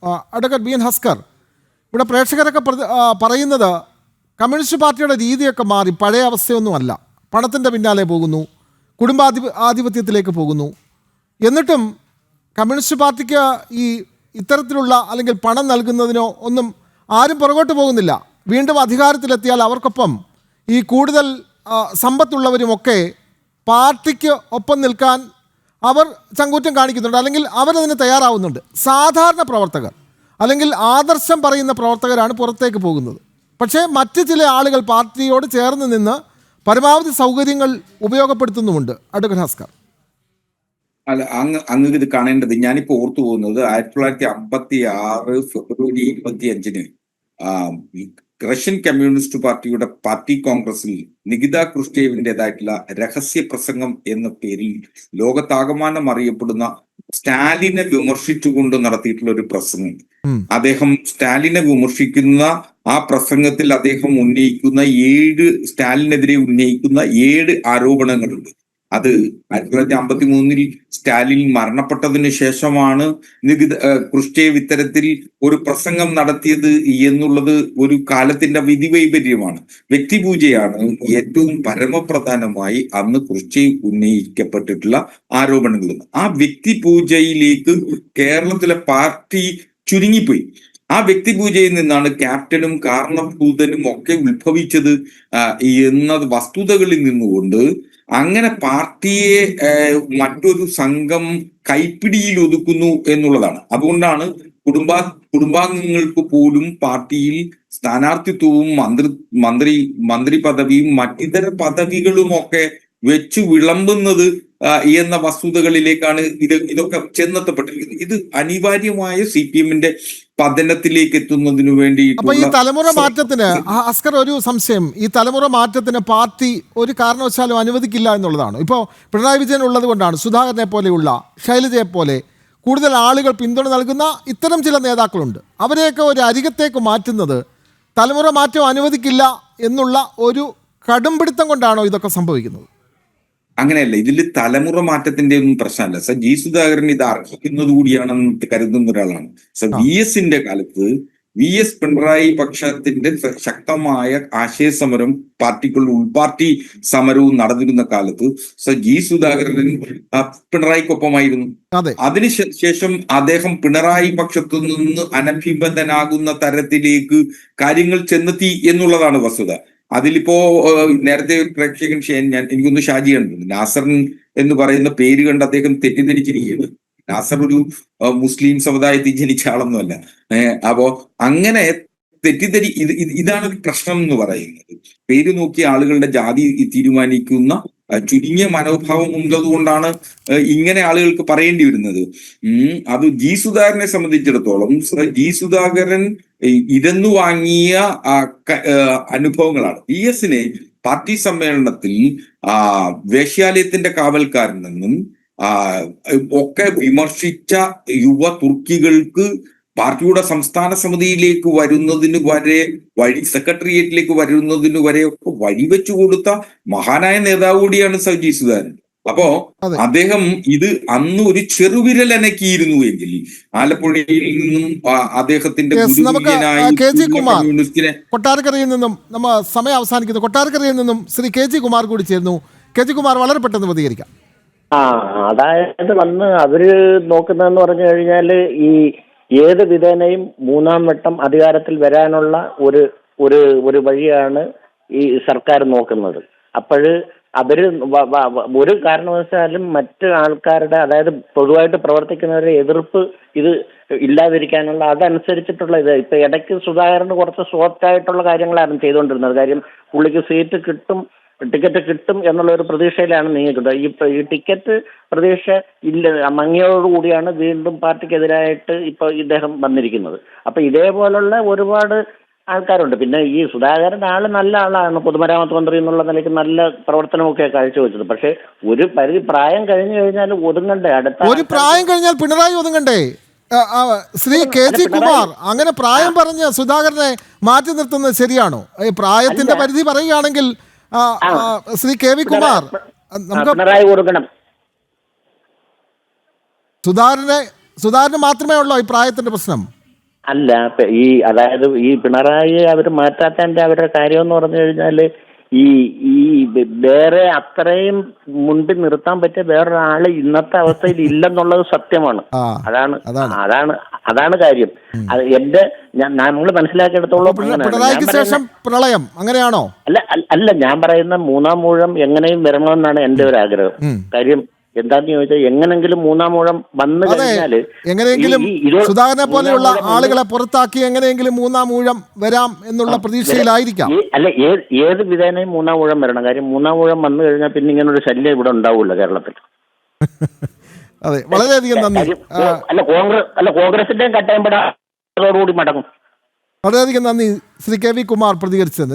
Advocate B N Haskar, ഇവിടെ പ്രേക്ഷകരൊക്കെ പറയുന്നത് communist പാർട്ടിയുടെ രീതിയൊക്കെ മാറി, പഴയ അവസ്ഥയൊന്നുമല്ല, പണത്തിൻ്റെ പിന്നാലെ പോകുന്നു, ആധിപത്യത്തിലേക്ക് പോകുന്നു. എന്നിട്ടും കമ്മ്യൂണിസ്റ്റ് പാർട്ടിക്ക് ഈ ഇത്തരത്തിലുള്ള അല്ലെങ്കിൽ പണം നൽകുന്നതിനോ ഒന്നും ആരും പുറകോട്ട് പോകുന്നില്ല. വീണ്ടും അധികാരത്തിലെത്തിയാൽ അവർക്കൊപ്പം ഈ കൂടുതൽ സമ്പത്തുള്ളവരുമൊക്കെ പാർട്ടിക്ക് ഒപ്പം നിൽക്കാൻ അവർ ചങ്കൂറ്റം കാണിക്കുന്നുണ്ട്, അല്ലെങ്കിൽ അവരതിന് തയ്യാറാവുന്നുണ്ട്. സാധാരണ പ്രവർത്തകർ അല്ലെങ്കിൽ ആദർശം പറയുന്ന പ്രവർത്തകരാണ് പുറത്തേക്ക് പോകുന്നത്. പക്ഷേ മറ്റ് ചില ആളുകൾ പാർട്ടിയോട് ചേർന്ന് നിന്ന് പരമാവധി സൗകര്യങ്ങൾ ഉപയോഗപ്പെടുത്തുന്നുമുണ്ട്. അഡ്വക്കേറ്റ് ഹസ്കർ. അല്ല, അങ്ങ് ഇത് കാണേണ്ടത്, ഞാനിപ്പോ ഓർത്തു പോകുന്നത് 1956 ഫെബ്രുവരി 25-ന് റഷ്യൻ കമ്മ്യൂണിസ്റ്റ് പാർട്ടിയുടെ പാർട്ടി കോൺഗ്രസിൽ നികിത ക്രുഷ്ചേവിൻ്റെതായിട്ടുള്ള രഹസ്യ പ്രസംഗം എന്ന പേരിൽ ലോകത്താകമാനം അറിയപ്പെടുന്ന സ്റ്റാലിനെ വിമർശിച്ചുകൊണ്ട് നടത്തിയിട്ടുള്ള ഒരു പ്രസംഗം. അദ്ദേഹം സ്റ്റാലിനെ വിമർശിക്കുന്ന ആ പ്രസംഗത്തിൽ അദ്ദേഹം സ്റ്റാലിനെതിരെ ഉന്നയിക്കുന്ന 7 ആരോപണങ്ങളുണ്ട്. അത് 1953 സ്റ്റാലിൻ മരണപ്പെട്ടതിന് ശേഷമാണ് ക്രുഷ്ചേവ് ഇത്തരത്തിൽ ഒരു പ്രസംഗം നടത്തിയത് എന്നുള്ളത് ഒരു കാലത്തിന്റെ വിധിവൈപര്യമാണ്. വ്യക്തിപൂജയാണ് ഏറ്റവും പരമപ്രധാനമായി അന്ന് ക്രുഷ്ചേവ് ഉന്നയിക്കപ്പെട്ടിട്ടുള്ള ആരോപണങ്ങൾ. ആ വ്യക്തിപൂജയിലേക്ക് കേരളത്തിലെ പാർട്ടി ചുരുങ്ങിപ്പോയി. ആ വ്യക്തിപൂജയിൽ നിന്നാണ് ക്യാപ്റ്റനും കാരണഭൂതനും ഒക്കെ ഉത്ഭവിച്ചത് എന്ന വസ്തുതകളിൽ നിന്നുകൊണ്ട് അങ്ങനെ പാർട്ടിയെ മറ്റൊരു സംഘം കൈപ്പിടിയിൽ ഒതുക്കുന്നു എന്നുള്ളതാണ്. അതുകൊണ്ടാണ് കുടുംബാംഗങ്ങൾക്ക് പോലും പാർട്ടിയിൽ സ്ഥാനാർത്ഥിത്വവും മന്ത്രി പദവിയും മറ്റിതര പദവികളും ഒക്കെ വെച്ചു വിളമ്പുന്നത് എന്ന വസ്തുതകളിലേക്കാണ് ഇതൊക്കെ ചെന്നെത്തപ്പെട്ടിരിക്കുന്നത്. ഇത് അനിവാര്യമായ CPM-ന്റെ പതനത്തിലേക്ക് എത്തുന്നതിനു വേണ്ടി. അപ്പൊ ഈ തലമുറ മാറ്റത്തിന് അസ്കർ, ഒരു സംശയം, ഈ തലമുറ മാറ്റത്തിന് പാർട്ടി ഒരു കാരണവശാലും അനുവദിക്കില്ല എന്നുള്ളതാണ്. ഇപ്പോൾ പിണറായി വിജയൻ ഉള്ളത് കൊണ്ടാണ് സുധാകരനെ പോലെയുള്ള, ശൈലജയെ പോലെ കൂടുതൽ ആളുകൾ പിന്തുണ നൽകുന്ന ഇത്തരം ചില നേതാക്കളുണ്ട്. അവരെയൊക്കെ ഒരു അരികത്തേക്ക് മാറ്റുന്നത് തലമുറ മാറ്റം അനുവദിക്കില്ല എന്നുള്ള ഒരു കടുംപിടുത്തം കൊണ്ടാണോ ഇതൊക്കെ സംഭവിക്കുന്നത്? അങ്ങനെയല്ല, ഇതിൽ തലമുറ മാറ്റത്തിന്റെ ഒന്നും പ്രശ്നമല്ല സർ. ജി സുധാകരൻ ഇത് അർഹിക്കുന്നത് കൂടിയാണെന്ന് കരുതുന്ന ഒരാളാണ് സർ. VS-ന്റെ കാലത്ത് VS പിണറായി പക്ഷത്തിന്റെ ശക്തമായ ആശയസമരം, പാർട്ടിക്കുള്ള ഉൾപാർട്ടി സമരവും നടന്നിരുന്ന കാലത്ത് സർ ജി സുധാകരൻ പിണറായിക്കൊപ്പമായിരുന്നു. അതിനുശേഷം അദ്ദേഹം പിണറായി പക്ഷത്തു നിന്ന് അനഭിബന്ധനാകുന്ന തരത്തിലേക്ക് കാര്യങ്ങൾ ചെന്നെത്തി എന്നുള്ളതാണ് വസ്തുത. അതിലിപ്പോ നേരത്തെ പ്രേക്ഷകൻ എനിക്കൊന്ന് ഷാജിയാണ്, നാസറിൻ എന്ന് പറയുന്ന പേര് കണ്ട് അദ്ദേഹം തെറ്റിദ്ധരിച്ചിരിക്കുകയാണ്. നാസർ ഒരു മുസ്ലിം സമുദായത്തിൽ ജനിച്ച ആളൊന്നുമല്ല. അപ്പോ അങ്ങനെ ഇതാണ് പ്രശ്നം എന്ന് പറയുന്നത്. പേര് നോക്കി ആളുകളുടെ ജാതി തീരുമാനിക്കുന്ന ചുരുങ്ങിയ മനോഭാവം ഉള്ളതുകൊണ്ടാണ് ഇങ്ങനെ ആളുകൾക്ക് പറയേണ്ടി വരുന്നത്. അത് ജി സുധാകരനെ സംബന്ധിച്ചിടത്തോളം ജി സുധാകരൻ ഇരന്നു വാങ്ങിയ അനുഭവങ്ങളാണ്. VS-നെ പാർട്ടി സമ്മേളനത്തിൽ വേശ്യാലയത്തിന്റെ കാവൽക്കാരനെന്നും ഒക്കെ വിമർശിച്ച യുവ തുർക്കികൾക്ക് പാർട്ടിയുടെ സംസ്ഥാന സമിതിയിലേക്ക് വരുന്നതിന് വരെ സെക്രട്ടേറിയറ്റിലേക്ക് വരുന്നതിന് വരെ ഒക്കെ വഴിവെച്ചു കൊടുത്ത മഹാനായ നേതാവ് കൂടിയാണ് ജി സുധാകരൻ. അപ്പോ അദ്ദേഹം ഇത് അന്ന് ഒരു ചെറുവിരൽ അനക്കിയിരുന്നു എങ്കിൽ ആലപ്പുഴയിൽ നിന്നും അദ്ദേഹത്തിന്റെ കൊട്ടാരക്കരയിൽ നിന്നും നമ്മൾ സമയം അവസാനിക്കുന്നു. കൊട്ടാരക്കരയിൽ നിന്നും ശ്രീ KG കുമാർ കൂടി ചേർന്നു. KG കുമാർ, വളരെ പെട്ടെന്ന് പ്രതികരിക്കാം. അതായത് അവര് നോക്കുന്നതെന്ന് പറഞ്ഞു കഴിഞ്ഞാല് ഈ ഏത് വിധേനയും 3-ാം വട്ടം അധികാരത്തിൽ വരാനുള്ള ഒരു വഴിയാണ് ഈ സർക്കാർ നോക്കുന്നത്. അപ്പോഴ് അവര് ഒരു കാരണവശാലും മറ്റ് ആൾക്കാരുടെ, അതായത് പൊതുവായിട്ട് പ്രവർത്തിക്കുന്നവരുടെ എതിർപ്പ് ഇത് ഇല്ലാതിരിക്കാനുള്ള അതനുസരിച്ചിട്ടുള്ള ഇപ്പൊ ഇടയ്ക്ക് സുധാകരന് കുറച്ച് സോഫ്റ്റ് ആയിട്ടുള്ള കാര്യങ്ങളാണ് ചെയ്തുകൊണ്ടിരുന്നത്. കാര്യം പുള്ളിക്ക് ടിക്കറ്റ് കിട്ടും എന്നുള്ള ഒരു പ്രതീക്ഷയിലാണ് നീങ്ങിക്കുന്നത്. ഈ ടിക്കറ്റ് പ്രതീക്ഷ മങ്ങിയോടുകൂടിയാണ് വീണ്ടും പാർട്ടിക്കെതിരായിട്ട് ഇപ്പൊ ഇദ്ദേഹം വന്നിരിക്കുന്നത്. അപ്പൊ ഇതേപോലുള്ള ഒരുപാട് ആൾക്കാരുണ്ട്. പിന്നെ ഈ സുധാകരൻ നല്ല ആളാണ്, പൊതുമരാമത്ത് മന്ത്രി എന്നുള്ള നിലയ്ക്ക് നല്ല പ്രവർത്തനമൊക്കെ കാഴ്ചവെച്ചത്. പക്ഷെ ഒരു പരിധി പ്രായം കഴിഞ്ഞു കഴിഞ്ഞാൽ ഒതുങ്ങണ്ടേ? ഒരു പ്രായം കഴിഞ്ഞാൽ പിണറായി ഒതുങ്ങണ്ടേ? ശ്രീ KG കുമാർ, അങ്ങനെ പ്രായം പറഞ്ഞ് സുധാകരനെ മാറ്റി നിർത്തുന്നത് ശരിയാണോ? പ്രായത്തിന്റെ പരിധി പറയുകയാണെങ്കിൽ ശ്രീ KV കുമാർ, പിണറായി കൊടുക്കണം. സുധാകരന് മാത്രമേ ഉള്ളൂ ഈ പ്രായത്തിന്റെ പ്രശ്നം? അല്ല അതായത് ഈ പിണറായി അവർ മാറ്റാത്തതിന്റെ അവരുടെ കാര്യം എന്ന് പറഞ്ഞു കഴിഞ്ഞാല് ഈ ഈ വേറെ അത്രയും മുൻപിൽ നിർത്താൻ പറ്റിയ വേറൊരാള് ഇന്നത്തെ അവസ്ഥയിൽ ഇല്ലെന്നുള്ളത് സത്യമാണ്. ആ, അതാണ് അതാണ്. അതാണ് അതാണ് കാര്യം. അത് എന്റെ നമ്മൾ മനസ്സിലാക്കിയെടുത്തോളം പിണറായിക്ക് ശേഷം പ്രളയം അങ്ങനെയാണോ? അല്ല ഞാൻ പറയുന്ന മൂന്നാം ഊഴം എങ്ങനെയും വരണമെന്നാണ് എന്റെ ഒരു ആഗ്രഹം. കാര്യം എന്താന്ന് ചോദിച്ചാൽ എങ്ങനെങ്കിലും മൂന്നാം ഊഴം വന്നു കഴിഞ്ഞാല് എങ്ങനെയെങ്കിലും സുധാകരനെ പോലെയുള്ള ആളുകളെ പുറത്താക്കി എങ്ങനെയെങ്കിലും മൂന്നാം ഊഴം വരാം എന്നുള്ള പ്രതീക്ഷയിലായിരിക്കാം. അല്ല ഏത് വിധേനയും മൂന്നാം ഊഴം വരണം. കാര്യം മൂന്നാം ഊഴം വന്നു കഴിഞ്ഞാൽ പിന്നെ ഇങ്ങനെ ഒരു ശല്യം ഇവിടെ ഉണ്ടാവില്ല കേരളത്തിൽ. അതെ, വളരെയധികം നന്ദി. കോൺഗ്രസിന്റെയും കട്ടയമ്പട അതോടുകൂടി മടങ്ങും. വളരെയധികം നന്ദി ശ്രീ കെ വി കുമാർ പ്രതികരിച്ചത്.